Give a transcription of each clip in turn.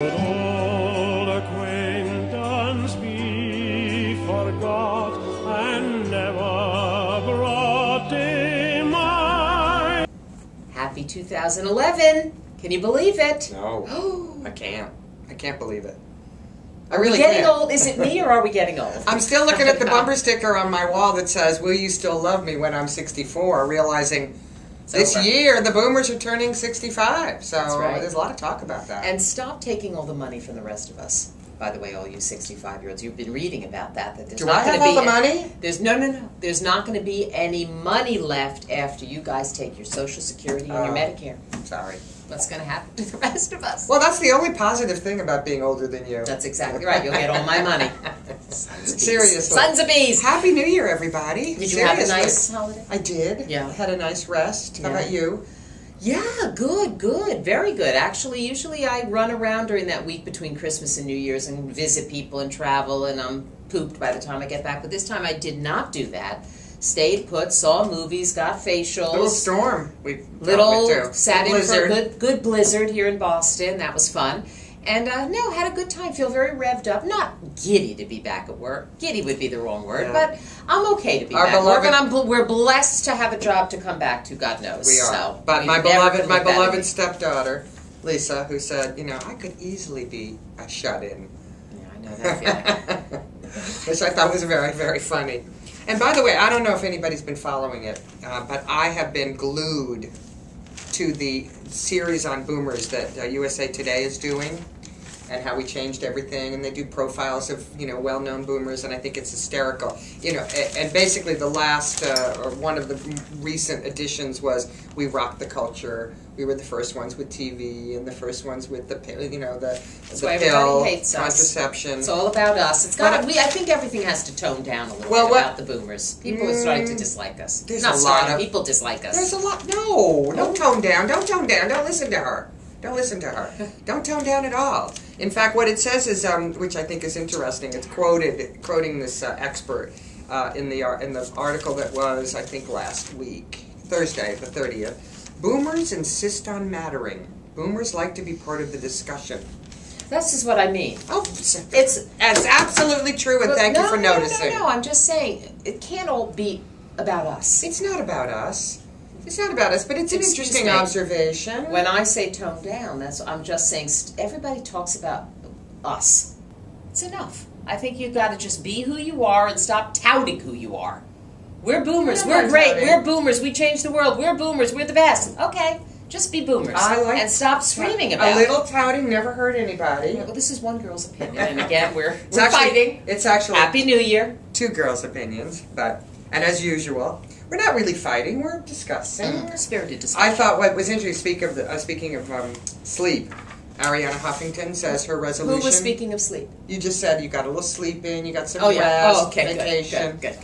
Old acquaintance be forgot and never brought in mind. Happy 2011. Can you believe it? No, I can't. I can't believe it. I Are we really getting can't. old? Is it me or are we getting old? I'm still looking at the bumper sticker on my wall that says, "Will you still love me when I'm 64?" Realizing this year the boomers are turning 65. So right. There's a lot of talk about that. And stop taking all the money from the rest of us. By the way, all you 65-year-olds, you've been reading about that. That there's Do not I have gonna all be the money? There's no. There's not going to be any money left after you guys take your Social Security and your Medicare. Sorry. What's going to happen to the rest of us? Well, that's the only positive thing about being older than you. That's exactly right. You'll get all my money. Seriously. Sons of bees. Happy New Year, everybody. Did you have a nice holiday? I did. Yeah. I had a nice rest. How about you? Yeah, good, very good. Actually, usually I run around during that week between Christmas and New Year's and visit people and travel, and I'm pooped by the time I get back. But this time I did not do that. Stayed put, saw movies, got facials. Little storm. Sat in for a good blizzard here in Boston. That was fun. And no, had a good time. Feel very revved up. Not giddy to be back at work. Giddy would be the wrong word, but I'm okay to be back at work. And we're blessed to have a job to come back to. God knows. We are. So, but my beloved stepdaughter, Lisa, who said, I could easily be a shut-in. Yeah, I know that feeling. Which I thought was very, very funny. And by the way, I don't know if anybody's been following it, but I have been glued to the series on boomers that USA Today is doing, and how we changed everything, and they do profiles of well-known boomers, and I think it's hysterical. And basically the last or one of the recent additions was we rocked the culture. We were the first ones with TV and the first ones with the pill, contraception. It's all about us. It's got. I think everything has to tone down a little bit about the boomers. People are starting to dislike us. People dislike us. There's a lot. No, don't tone down. Don't tone down. Don't listen to her. Don't listen to her. Don't tone down at all. In fact, what it says is, which I think is interesting. It's quoting this expert in the article that was, I think, last week, Thursday, the 30th. Boomers insist on mattering. Boomers like to be part of the discussion. That's just what I mean. Oh, it's absolutely true, and thank you for noticing. No, I'm just saying, it can't all be about us. It's not about us. It's not about us, but it's an interesting observation. When I say tone down, I'm just saying everybody talks about us. It's enough. I think you've got to just be who you are and stop touting who you are. We're boomers. We're great. We're boomers. We changed the world. We're boomers. We're the best. Okay, just be boomers. And stop screaming about it. A little touting never hurt anybody. Well, this is one girl's opinion, and again, we're fighting. It's actually Happy New Year. Two girls' opinions, and as usual, we're not really fighting. We're discussing. Spirited discussion. I thought what was interesting. Speaking of sleep, Ariana Huffington says her resolution. Who was speaking of sleep? You just said you got a little sleep in. You got some rest. Vacation. Good.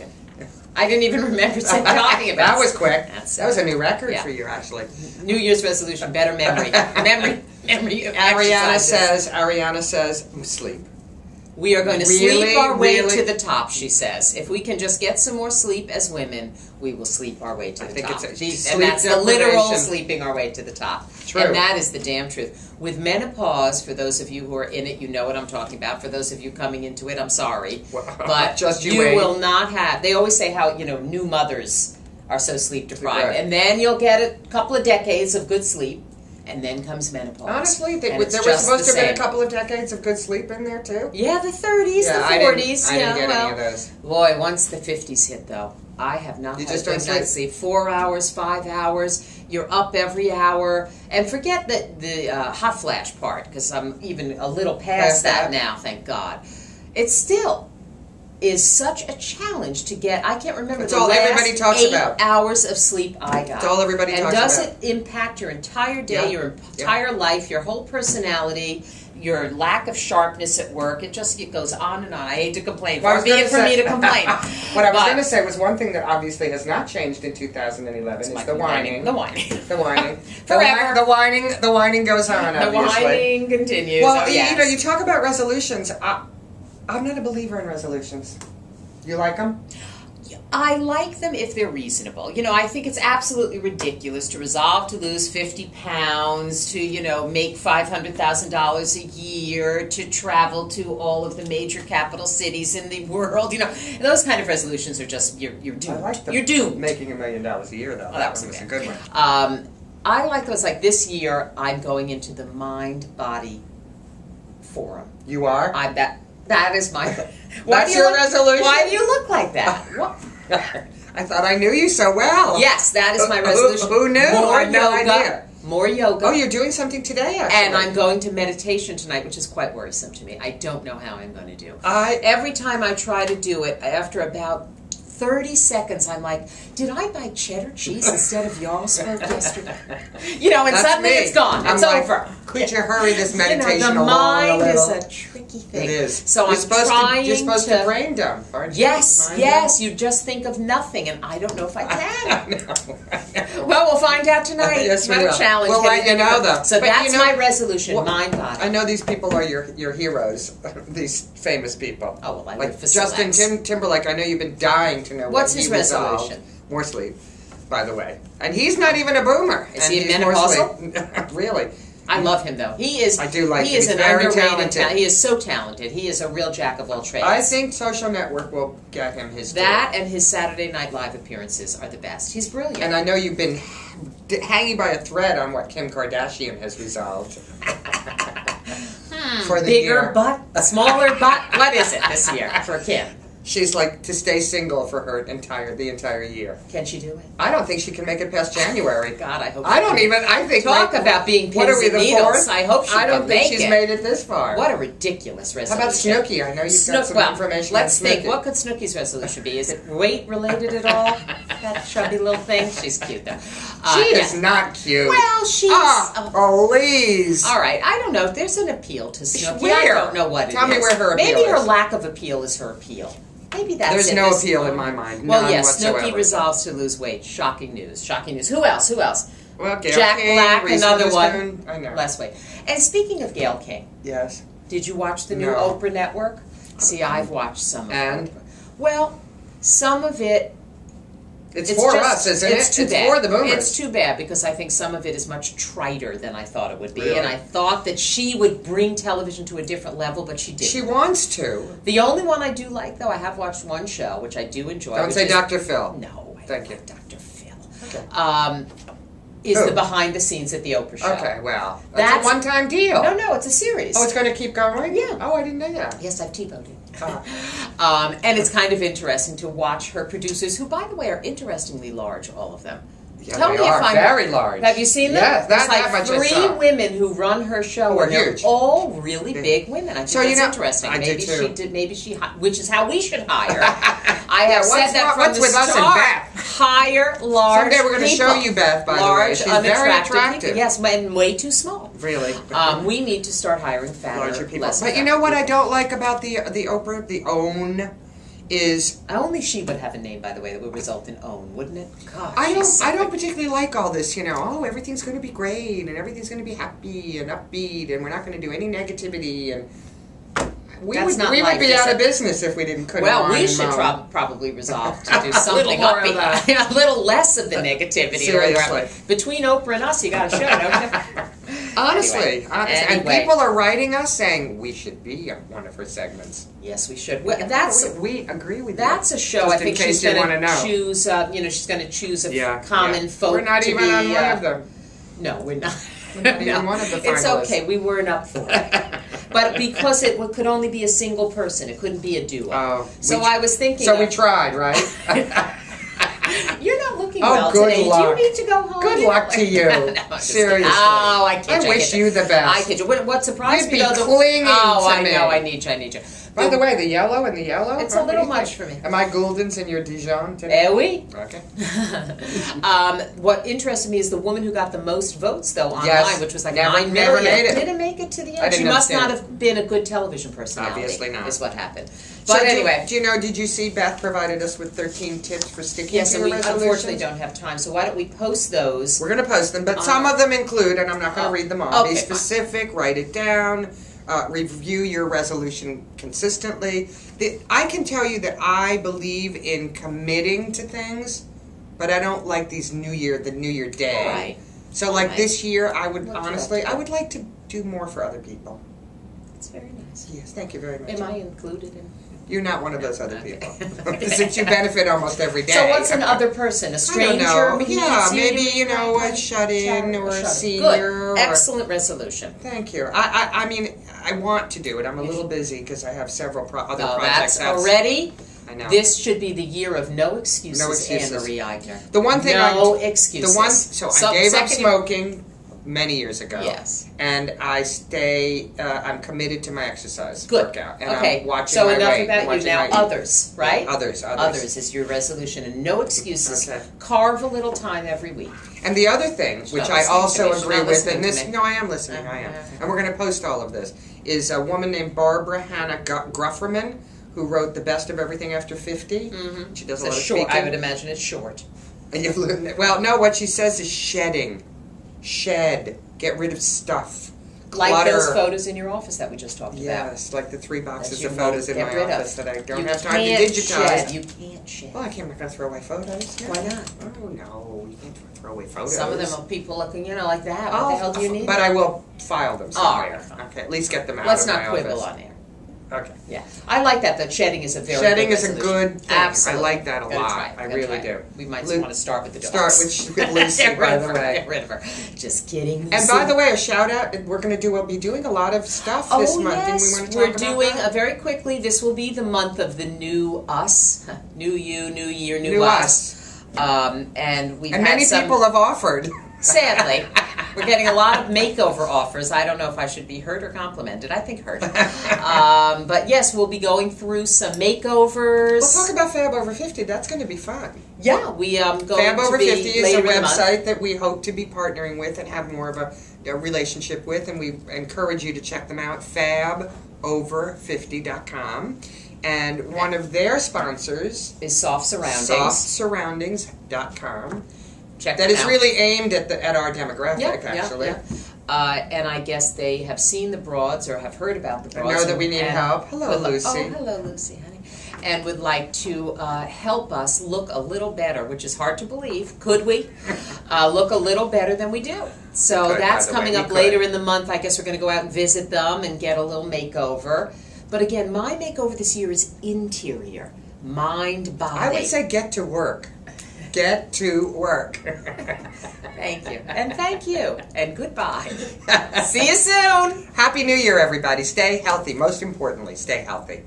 I didn't even remember talking about that. Was quick. That was a new record for you, actually. New Year's resolution: better memory. memory. Ariana says, sleep. We are going to sleep our way to the top, she says. If we can just get some more sleep as women, we will sleep our way to the top. And that's the literal sleeping our way to the top. True. And that is the damn truth. With menopause, for those of you who are in it, you know what I'm talking about. For those of you coming into it, I'm sorry. But you will not have... They always say how, new mothers are so sleep deprived. Right. And then you'll get a couple of decades of good sleep. And then comes menopause. Honestly, there was supposed to have been a couple of decades of good sleep in there, too? Yeah, the 30s, the 40s. I didn't get any of those. Boy, once the 50s hit, though, I have not had a good night's sleep. 4 hours, 5 hours, you're up every hour. And forget the hot flash part, because I'm even a little past that now, thank God. It still is such a challenge to get. I can't remember the last 8 hours of sleep I got. That's all everybody talks about. And does it impact your entire day, your entire life, your whole personality, your lack of sharpness at work? It goes on and on. I hate to complain. Far be it for me to complain. What I was going to say was one thing that obviously has not changed in 2011 is the whining. The whining. The whining. Forever. The whining goes on, obviously. The whining continues. Well, you talk about resolutions. I'm not a believer in resolutions. You like them? I like them if they're reasonable. You know, I think it's absolutely ridiculous to resolve to lose 50 pounds, to, you know, make $500,000 a year, to travel to all of the major capital cities in the world. You know, those kind of resolutions are just, you're doomed. I like you're doomed. Making $1 million a year, though. Oh, that was a good one. I like those, like this year, I'm going into the Mind-Body Forum. You are? That is my... That's your resolution? Why do you look like that? What? I thought I knew you so well. Yes, that is my resolution. Who knew? More I had no yoga. idea. More yoga. Oh, you're doing something today, actually. And I'm going to meditation tonight, which is quite worrisome to me. I don't know how I'm going to do. Every time I try to do it, after about 30 seconds, I'm like, did I buy cheddar cheese instead of Jarlsberg yesterday? You know, and That's suddenly me. it's gone. It's over. Could you hurry this meditation the along mind a little? is a tricky thing. It is. So I'm trying You're supposed to brain dump, aren't you? Yes, Mind yes. dump? You just think of nothing, and I don't know if I can. I know. Well, we'll find out tonight. Yes, we Not will. a challenge. We'll let you know, though. So But that's you know, my resolution, mind, body. I know these people are your heroes, these famous people. Oh, well, I like live for Justin Timberlake. I know you've been dying to know What's what his he resolved. resolution? More sleep, by the way. And he's not even a boomer. Is and he he's more menopausal? sleep. Really. I love him, though. He is. I do like him. He is He's an very underrated talented. He is so talented. He is a real jack of all trades. I think Social Network will get him his due. That and his Saturday Night Live appearances are the best. He's brilliant. And I know you've been hanging by a thread on what Kim Kardashian has resolved. For the Bigger year. butt, smaller butt. What is it this year for Kim? She's like to stay single for the entire year. Can she do it? I don't think she can make it past January. God, I hope. I don't even. I think talk like, about being what pins are we, and the needles. fourth? I hope she I don't can think make she's it. made it this far. What a ridiculous resolution. How about Snooki? I know you've got some information. Let's on think. Snooki. What could Snooki's resolution be? Is it weight related at all? That chubby little thing. She's cute though. She is not cute. Well, she's. Please. All right. I don't know. There's an appeal to Snooki. Where? I don't know what it is. Tell me where her appeal Maybe is. her lack of appeal is her appeal. Maybe that's There's it. no appeal in my mind. Well, None yes, whatsoever. Snooki resolves to lose weight. Shocking news. Shocking news. Who else? Who else? Well, Gayle Jack King, Black, Reese another one. Witherspoon. I know. Less weight. And speaking of Gayle King, Yes. did you watch the new No. Oprah Network? See, I've watched some of And? it. Well, some of it. It's for just, us, isn't it? It's too it's bad. for the boomers. It's too bad because I think some of it is much triter than I thought it would be. Really? And I thought that she would bring television to a different level, but she didn't. She wants to. The only one I do like, though, I have watched one show, which I do enjoy. Don't say Dr. Phil. No. Thank you. Dr. Phil. Okay. Is Who? the behind the scenes at the Oprah show. Okay, well, that's a one-time deal. No, it's a series. Oh, it's going to keep going? Yeah. Oh, I didn't know that. Yes, I've T-boned it. And it's kind of interesting to watch her producers, who, by the way, are interestingly large, all of them. Yeah, Tell they me are if I'm very large. Have you seen them? Yes, There's that much I like saw. 3 women who run her show, Who are and they're huge. all really big women. I think So, that's you know, interesting. I maybe did too. she did. Maybe she, which is how we should hire. I have said that from what's the with us and start. Beth? Hire large. Someday we're going to show people. you Beth, by the way. Large, She's very unattractive attractive. people. Yes, and way too small. Really? We need to start hiring fatter, Larger people. less But you know what I attractive don't like about the Oprah, the OWN, is people. Only she would have a name, by the way, that would result in own, wouldn't it? Gosh, I don't particularly like all this, everything's going to be great and everything's going to be happy and upbeat and we're not going to do any negativity and we would be out of business if we couldn't. Well, we should probably resolve to do something more of upbeat, a little less of the negativity. Seriously. Between Oprah and us, you got a show, don't you? Honestly, and Anyway. people are writing us saying we should be on one of her segments. Yes, we should. Well, we agree with that's you. a show. Just I in think case she's you going wanna to know. choose. She's going to choose a common folk. We're not to even be, on one of them. No, we're not. We're not even one of the It's finalists. okay. We weren't up for it. But because it could only be a single person, it couldn't be a duo. Oh, so I was thinking. So we tried, right? You're not looking Oh, well good today. luck. Do you need to go home? Good luck to you. No, I'm just Seriously. kidding. Oh, I kid I you. wish you the best. I kid you. What surprised You'd me be though? clinging Oh, to I me. know. I need you. By the way, the yellow and the yellow. It's a little much for me. Am I Gouldens and you're Dijon today? Oui. Okay. What interested me is the woman who got the most votes, though, online, Yes. which was like Never 9 million. made it. Didn't make it to the I end. She didn't must not understand. have been a good television personality. Obviously not. Is what happened. So But anyway. do you know? Did you see Beth provided us with 13 tips for sticking Yes, to and your we resolutions? unfortunately don't have time, so why don't we post those? We're going to post them, but some of them include, and I'm not going to Oh, read them all. Be okay, specific, write it down, review your resolution consistently. I can tell you that I believe in committing to things, but I don't like the New Year day. Right. So like this year, I would honestly, I would like to do more for other people. That's very nice. Yes, thank you very much. Am I included in? You're not one of those other people. Since you benefit almost every day. So what's an other person? A stranger? I don't know. Yeah, maybe, a shut-in or a senior. Good. Excellent resolution. Thank you. I mean, I want to do it. I'm a little busy because I have several other projects. That's already... I know. This should be the year of no excuses, No excuses. Anne-Marie Eigner. The one thing excuses. I gave up smoking many years ago. Yes. And I'm committed to my exercise workout. And okay. I'm watching so my enough weight. about you now. Others, right? Yeah, others. Others is your resolution, and no excuses. Okay. Carve a little time every week. And the other thing, which I also agree with, and this, no, I am listening, I am. And we're going to post all of this, is a woman named Barbara Hannah Grufferman, who wrote The Best of Everything After 50. Mm-hmm. She does a lot of speaking. I would imagine it's short. Well, no, what she says is shedding. Shed. Get rid of stuff. Like Clutter. those photos in your office that we just talked about. Yes, like the 3 boxes of photos in my office that I don't have time to You digitize. You can't shed. Well, I can't. I'm not going to throw away photos. Why not? Oh, no. You can't throw away photos. Some of them are people looking, like that. What the hell do you need? But I will file them somewhere. Right. Okay, at least get them out Let's of my not quibble office. on air. Okay. Yeah, I like that. That shedding is a very shedding good is a resolution. good thing. Absolutely. I like that a lot. I really do. We might want to start with the dogs. Start with Lucy, by the way. Get rid of her. Just kidding. Lucy. And by the way, a shout out. We'll be doing a lot of stuff this month. Yes. Didn't we want to talk about We're doing that? very quickly. This will be the month of the new us, new you, new year, new us. And we've had many people have offered. Sadly, we're getting a lot of makeover offers. I don't know if I should be heard or complimented. I think heard. But yes, we'll be going through some makeovers. We'll talk about Fab Over 50. That's going to be fun. Yeah, we go Fab Over 50 is a website month. that we hope to be partnering with and have more of a relationship with, and we encourage you to check them out. FabOver50.com. And one of their sponsors is Soft Surroundings. SoftSurroundings.com. Check that them is out. really aimed at our demographic, actually. Yeah. And I guess they have seen the broads or have heard about the broads. And know that we need help. Hello, Lucy. Hello, Lucy, honey. And would like to help us look a little better, which is hard to believe. Could we? Look a little better than we do. So that's coming up later in the month. I guess we're going to go out and visit them and get a little makeover. But again, my makeover this year is interior. Mind, body. I would say get to work. Get to work. Thank you. And thank you. And goodbye. See you soon. Happy New Year, everybody. Stay healthy. Most importantly, stay healthy.